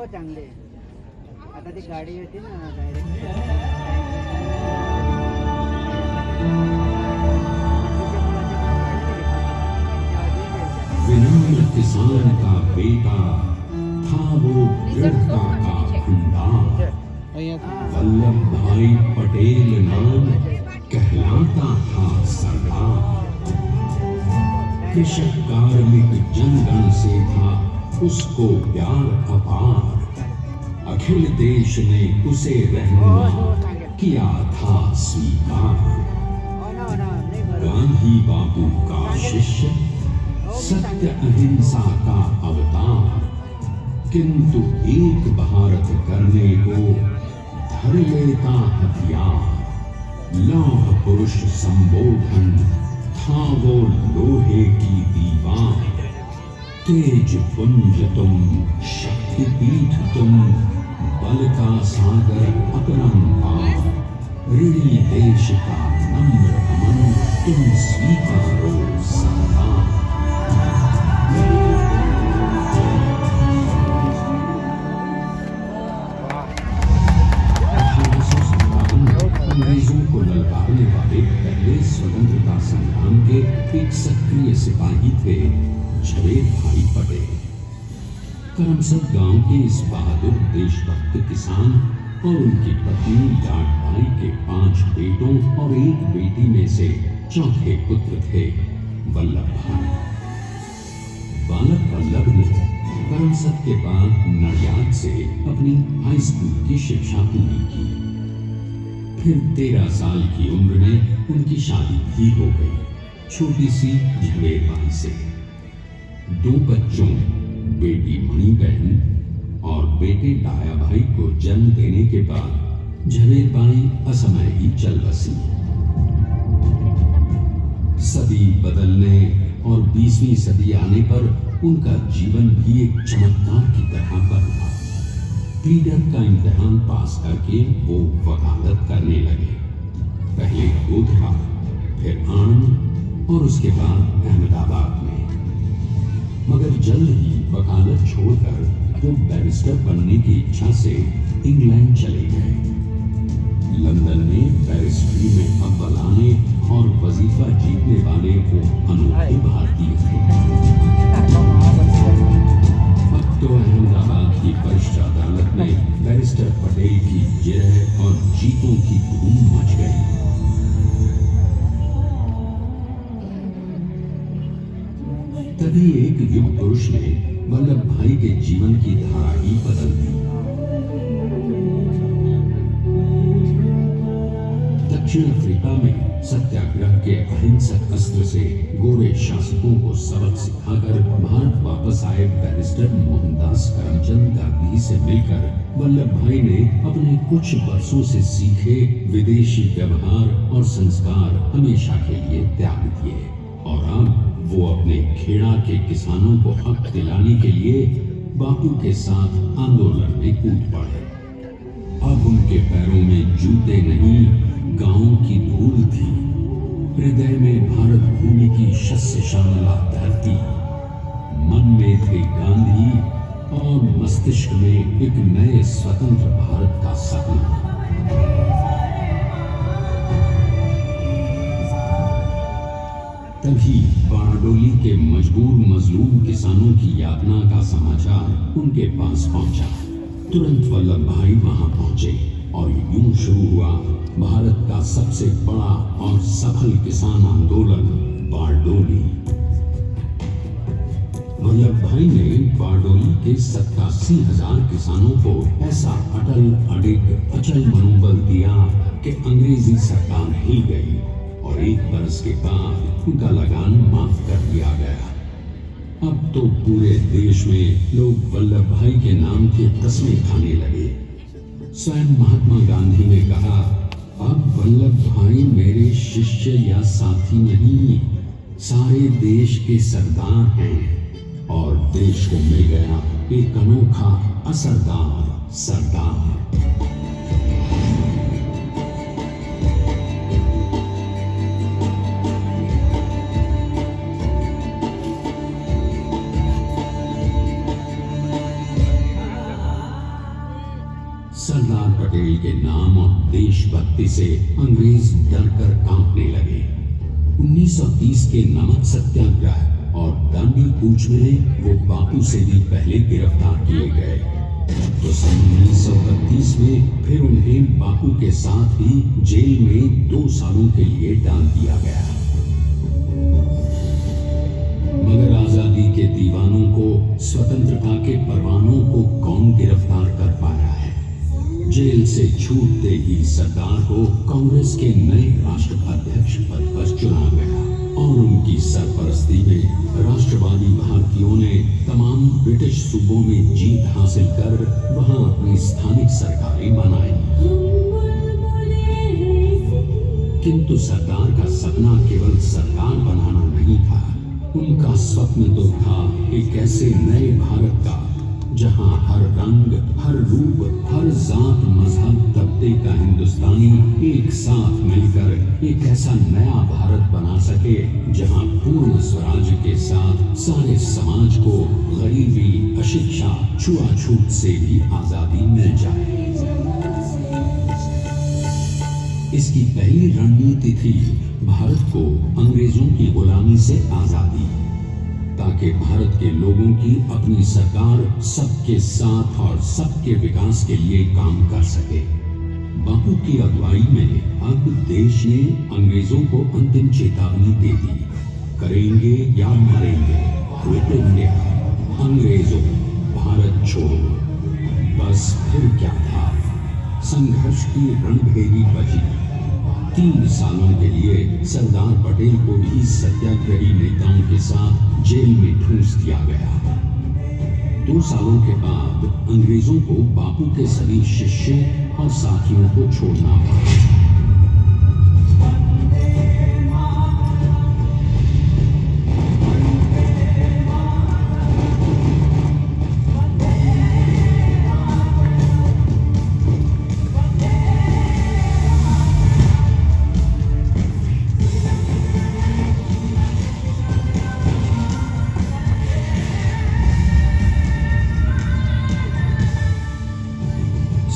चांगले आहे. आता ती गाडी होती ना डायरेक्ट विनम्र किसान का बेटा था वो दृढ़ता का भंडार। वल्लभ भाई पटेल नाम कहलाता था सरदार। कृषक कार्मिक जनगण से था उसको प्यार अपार। अखिल देश ने उसे रहनुमा किया था स्वीकार। गांधी बापू का शिष्य, सत्य अहिंसा का अवतार, किंतु एक भारत करने को धर लेता हथियार। लौह पुरुष संबोधन था वो लोहे की दीवार। तेज पुंज तुम, शक्ति पीठ तुम, बल का सागर अपरंपार। ऋणी देश का नम्र अमन तुम स्वीकारो सरदार। अंग्रेजों को ललकारने वाले पहले स्वतंत्रता संग्राम के एक सक्रिय सिपाही थे झवेर भाई पटेल। करमसद गांव के इस बहादुर देशभक्त किसान और उनकी पत्नी जाट भाई के 5 बेटों और 1 बेटी में से चौथे पुत्र थे वल्लभ भाई। बालक वल्लभ ने करमसद के बाद नडियाद से अपनी हाई स्कूल की शिक्षा पूरी की। फिर 13 साल की उम्र में उनकी शादी भी हो गई छोटी सी झवेर बाई से। 2 बच्चों, बेटी मणि बहन और बेटे डाया भाई को जन्म देने के बाद झवेर बाई असमय ही चल बसी। सदी बदलने और 20वीं सदी आने पर उनका जीवन भी एक चमत्कार की तरह बदला। प्लीडर का इम्तिहान पास करके वो वकालत करने लगे। पहले गोधरा, फिर आणंद और उसके बाद अहमदाबाद में। मगर जल्द ही वकालत छोड़कर वो बैरिस्टर बनने की इच्छा से इंग्लैंड चले गए। लंदन में बैरिस्ट्री में अव्वल आने और वजीफा जीतने वाले वो अनोखे भारतीय थे। अब तो अहमदाबाद की वरिष्ठ अदालत में बैरिस्टर पटेल की जय और जीतों की धूम मच गई। तभी एक युग पुरुष ने वल्लभ भाई के जीवन की धारा ही बदल दी। दक्षिण अफ्रीका में सत्याग्रह के अहिंसक अस्त्र से गोरे शासकों को सबक सिखाकर भारत वापस आए बैरिस्टर मोहनदास करमचंद गांधी से मिलकर वल्लभ भाई ने अपने कुछ वर्षों से सीखे विदेशी व्यवहार और संस्कार हमेशा के लिए त्याग दिए और अब वो अपने खेड़ा के किसानों को हक दिलाने के लिए बापू के साथ आंदोलन में कूद पड़े। अब उनके पैरों में जूते नहीं, गांव की धूल थी। हृदय में भारत भूमि की शस्य श्यामला धरती। मन में थे गांधी और मस्तिष्क में एक नए स्वतंत्र भारत का सपना। तभी बारडोली के मजबूर मजलूम किसानों की यातना का समाचार उनके पास पहुंचा। तुरंत वल्लभ भाई वहां पहुंचे और यूं शुरू हुआ भारत का सबसे बड़ा और सफल किसान आंदोलन बारडोली। वल्लभ भाई ने बारडोली के 87,000 किसानों को ऐसा अटल अडिग अचल मनोबल दिया कि अंग्रेजी सरकार हिल गई और 1 बरस के बाद उनका लगान माफ कर दिया गया। अब तो पूरे देश में लोग वल्लभ भाई के नाम के तस्मे खाने लगे। स्वयं महात्मा गांधी ने कहा, अब वल्लभ भाई मेरे शिष्य या साथी नहीं, सारे देश के सरदार हैं और देश को मिल गया एक अनोखा असरदार सरदार। करने से अंग्रेज डरकर कांपने लगे। 1930 के नमक सत्याग्रह और दांडी कूच में वो बापू से भी पहले गिरफ्तार किए गए। तो सन 1932 में फिर उन्हें बापू के साथ ही जेल में 2 सालों के लिए डाल दिया गया। मगर आजादी के दीवानों को, स्वतंत्रता के परवानों को कौन गिरफ्तार कर पाया है? जेल से छूटते ही सरदार को कांग्रेस के नए राष्ट्राध्यक्ष पद पर चुना गया और उनकी सरपरस्ती में राष्ट्रवादी भारतीयों ने तमाम ब्रिटिश सूबों में जीत हासिल कर वहां अपनी स्थानिक सरकारें बनाई। किंतु सरदार का सपना केवल सरकार बनाना नहीं था। उनका स्वप्न तो था एक ऐसे नए भारत का जहां हर रंग, हर रूप, हर जात, मजहब, तबके का हिंदुस्तानी एक साथ मिलकर एक ऐसा नया भारत बना सके जहां पूर्ण स्वराज के साथ सारे समाज को गरीबी, अशिक्षा, छुआछूत से भी आजादी मिल जाए। इसकी पहली रणनीति थी भारत को अंग्रेजों की गुलामी से आजादी, ताकि भारत के लोगों की अपनी सरकार सबके साथ और सबके विकास के लिए काम कर सके। बापू की अगुवाई में अब देश ने अंग्रेजों को अंतिम चेतावनी दे दी, करेंगे या मरेंगे, क्विट इंडिया, अंग्रेजों भारत छोड़ो। बस फिर क्या था, संघर्ष की रणभेरी बजी। 3 सालों के लिए सरदार पटेल को भी सत्याग्रही नेताओं के साथ जेल में ठूंस दिया गया। 2 सालों के बाद अंग्रेजों को बापू के सभी शिष्य और साथियों को छोड़ना पड़ा।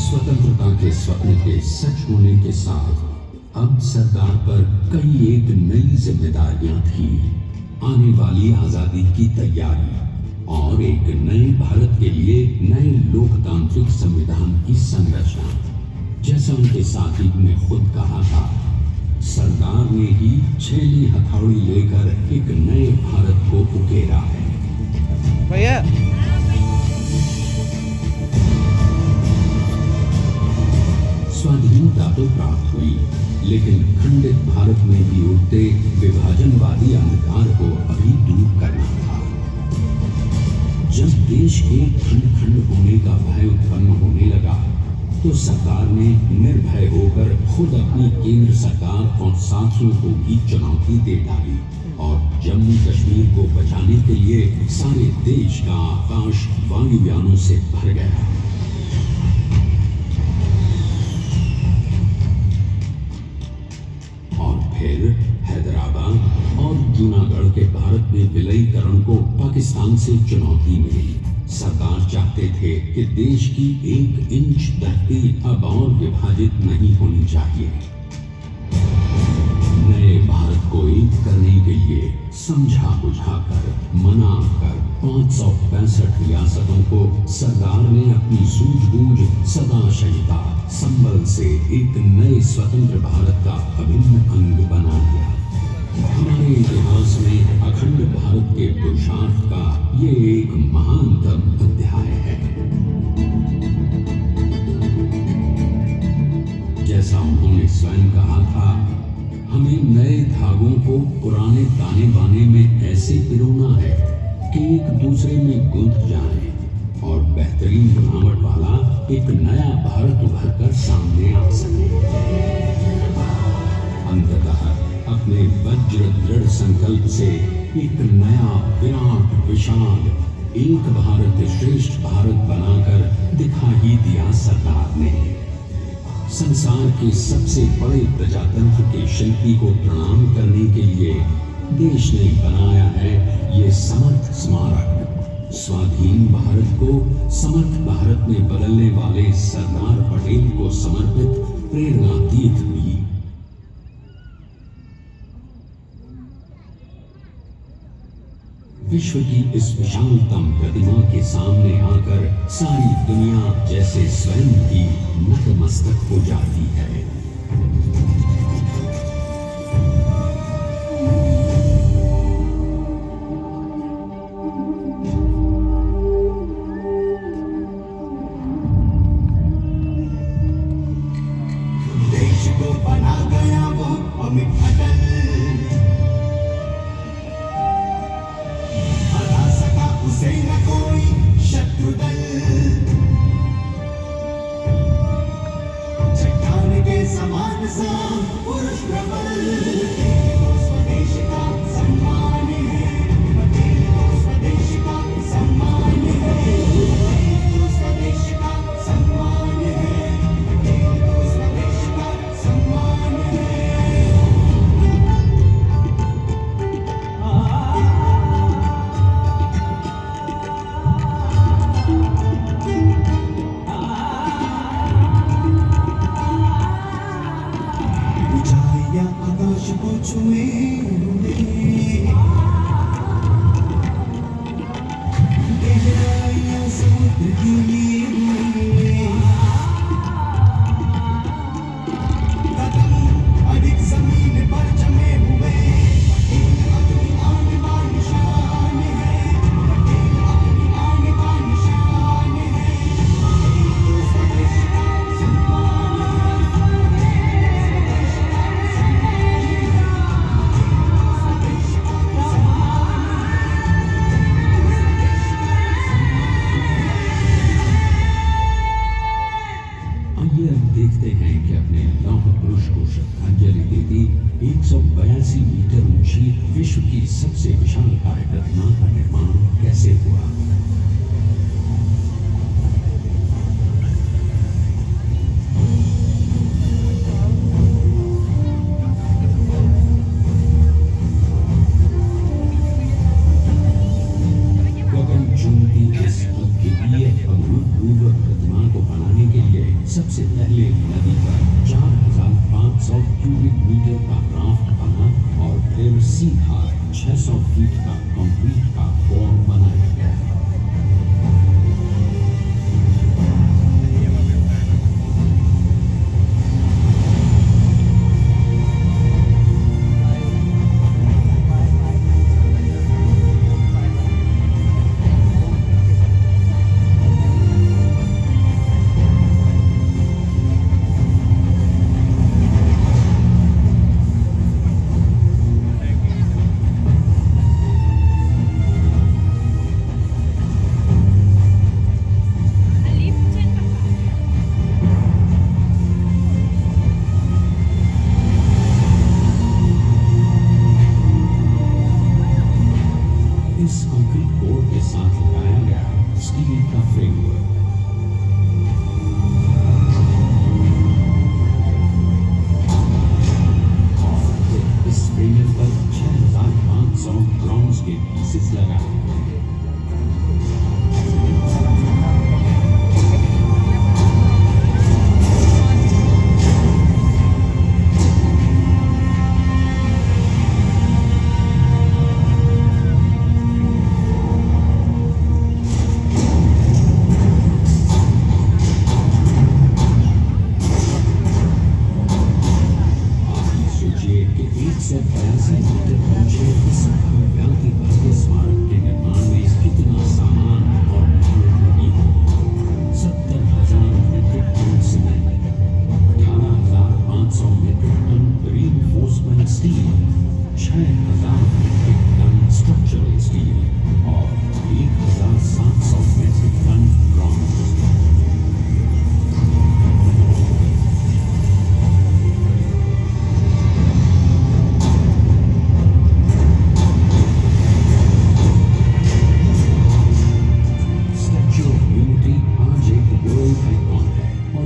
स्वतंत्रता के स्वप्न के सच होने के साथ अब सरदार पर कई एक नई जिम्मेदारियां थी। आने वाली आजादी की तैयारी और एक नए भारत के लिए नए लोकतांत्रिक संविधान की संरचना। जैसा उनके साथी ने खुद कहा था, सरदार ने ही छेली हथौड़ी लेकर एक नए भारत को उकेरा है। भैया स्वाधीनता तो प्राप्त हुई, लेकिन खंडित भारत में भी उठते विभाजनवादी अंधकार को अभी दूर करना था। जब देश के खंड खंड होने का भय उत्पन्न होने लगा, तो सरकार ने निर्भय होकर खुद अपनी केंद्र सरकार और साथियों को भी चुनौती दे डाली और जम्मू कश्मीर को बचाने के लिए सारे देश का आकाश वायुयानों से भर गया। फिर हैदराबाद और जूनागढ़ के भारत में विलयीकरण को पाकिस्तान से चुनौती मिली। सरदार चाहते थे कि देश की 1 इंच धरती अब और विभाजित नहीं होनी चाहिए। नए भारत को एक करने के लिए समझा बुझाकर, मनाकर 565 रियासतों को सरदार ने अपनी सूझबूझ, सदाशयता, संबल से एक नए स्वतंत्र भारत का अभिन्न अंग बना दिया। हमारे इतिहास में अखंड भारत के पुरुषार्थ का ये एक महानतम अध्याय है। जैसा उन्होंने स्वयं कहा था, हमें नए धागों को पुराने ताने बाने में ऐसे पिरोना है कि एक दूसरे में गुंथ जाए और बेहतरीन बनावट वाला एक नया भारत उभर कर सामने आ सके। अंततः अपने वज्र दृढ़ संकल्प से एक नया विराट विशाल एक भारत श्रेष्ठ भारत बनाकर दिखा ही दिया सरदार ने। संसार के सबसे बड़े प्रजातंत्र के शिल्पी को प्रणाम करने के लिए देश ने बनाया है ये समर्थ स्मारक। स्वाधीन भारत को समर्थ भारत में बदलने वाले सरदार पटेल को समर्पित प्रेरणातीत हुई। विश्व की इस विशालतम प्रतिमा के सामने आकर सारी दुनिया जैसे स्वयं ही नतमस्तक हो जाती है। देश को बना गया वो अमित अटल, हरा सका उसे न कोई शत्रु दल। चट्टान के समान सा पुरुष प्रबल, तो स्वदेश का सम्मान है, पटेल तो स्वदेश का सम्मान है, तो स्वदेश का सम्मान है, पटेल तो स्वदेश का सम्मान है। ऊंचाइयां आकाश को छुए हुए, गहराइयां समुद्र की लिए हुए, कदम अधिक जमीन पर जमे हुए। पटेल अपनी आन बान शान है, पटेल अपनी आन बान शान है, पटेल तो स्वदेश का सम्मान है, स्वदेश का सम्मान है, स्वदेश का सम्मान आइए अब देखते हैं कि अपने लौह पुरुष को श्रद्धांजलि देती 182 मीटर ऊंची विश्व की सबसे विशालकाय प्रतिमा का निर्माण कैसे हुआ। गगनचुंबी इस अद्वितीय अभूतपूर्व प्रतिमा को बनाने के लिए सबसे पहले नदी पर 4,500 क्यूबिक मीटर का राफ्ट बना और फिर सीधा 600 फीट का कंक्रीट का फॉर्म बनाया गया। इस कंक्रीट बोर्ड के साथ लगाया गया स्टील का फ्रेमवर्क। और फिर इस फ्रेमवर्क पर 6,500 ब्रॉन्ज के पीसेस लगाए गए। सोचिए कि 182 मीटर ऊंचे इस भव्य भव्य स्मारक के निर्माण में कितना सामान और मेहनत लगी हो। 70,000 metric ton cement, 18,500 metric ton reinforcement steel, 6,000 metric ton structural steel और 1,700 मीट्रिक टन ब्रॉन्ज।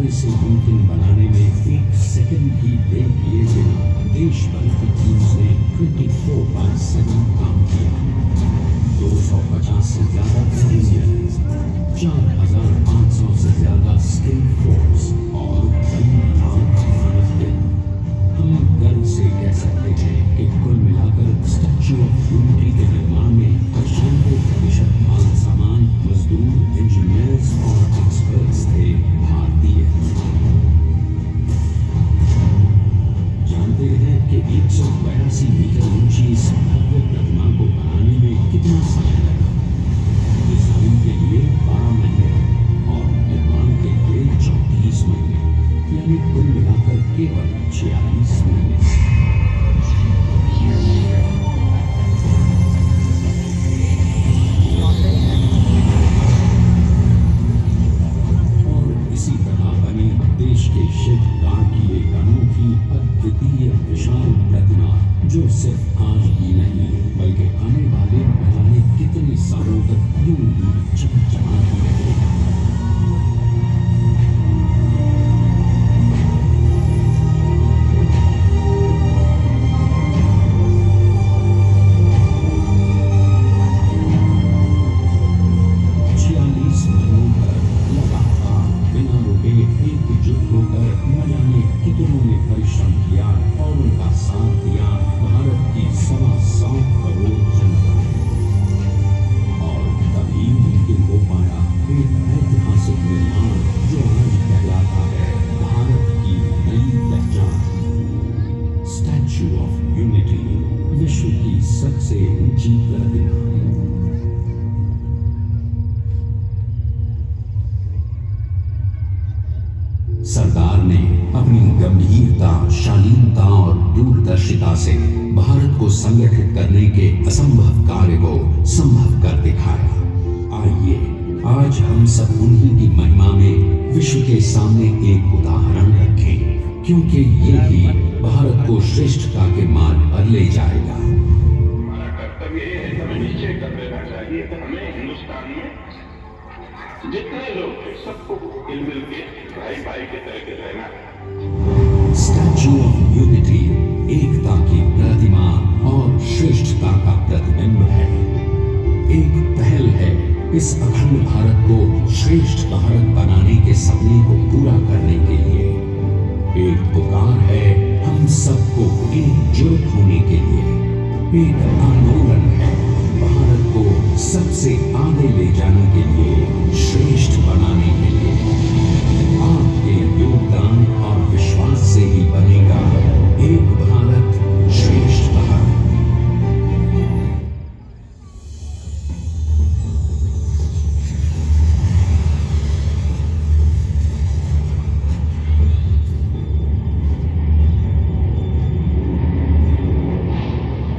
इसे मुमकिन बनाने में 1 सेकंड भी ब्रेक किए बिना देश भर की टीम्स ने 24/7 काम किया। 250 से ज्यादा इंजीनियर्स, 4,500 से ज्यादा स्किल फोर्स और कई लाख 84 मीटर ऊंची इस भव्य प्रतिमा को बनाने में कितना समय लगा? डिजाइन के लिए 12 महीने और निर्माण के लिए 34 महीने, यानी कुल मिलाकर केवल 46 महीने। और इसी तरह बनी देश के शिल्पकार की एक अनोखी अद्वितीय विशाल प्रतिमा, जो सिर्फ आज ही नहीं बल्कि आने वाले न जाने कितने सालों तक यूं ही चमचमाती रहेगी। एकजुट होकर न जाने कितनों ने परिश्रम किया और उनका साथ दिया भारत की 125 करोड़ जनता ने। और तभी मुमकिन हो पाया एक ऐतिहासिक निर्माण जो आज कहलाता है भारत की नई पहचान। स्टैच्यू ऑफ यूनिटी, विश्व की सबसे ऊंची प्रतिमा। सरदार ने अपनी गंभीरता, शालीनता और दूरदर्शिता से भारत को संगठित करने के असंभव कार्य को संभव कर दिखाया। आइए आज हम सब उन्हीं की महिमा में विश्व के सामने एक उदाहरण रखें, क्योंकि ये ही भारत को श्रेष्ठता के मार्ग पर ले जाएगा। हमारा कर्तव्य ये है कि हमें निश्चय कर लेना चाहिए कि हमें हिंदुस्तान में जितने लोग थे सबको मिल के भाई भाई के तरह के रहना है। स्टैच्यू ऑफ यूनिटी एकता की प्रतिमा और श्रेष्ठता का प्रतिबिंब है। एक पहल है इस अखंड भारत को श्रेष्ठ भारत बनाने के सपने को पूरा करने के लिए। एक पुकार है हम सबको एकजुट होने के लिए। एक आंदोलन है भारत को सबसे आगे ले जाने के लिए, श्रेष्ठ बनाने के लिए। आपके योगदान और विश्वास से ही बनेगा एक भारत श्रेष्ठ Bharat.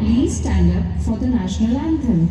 Please stand up for the national anthem.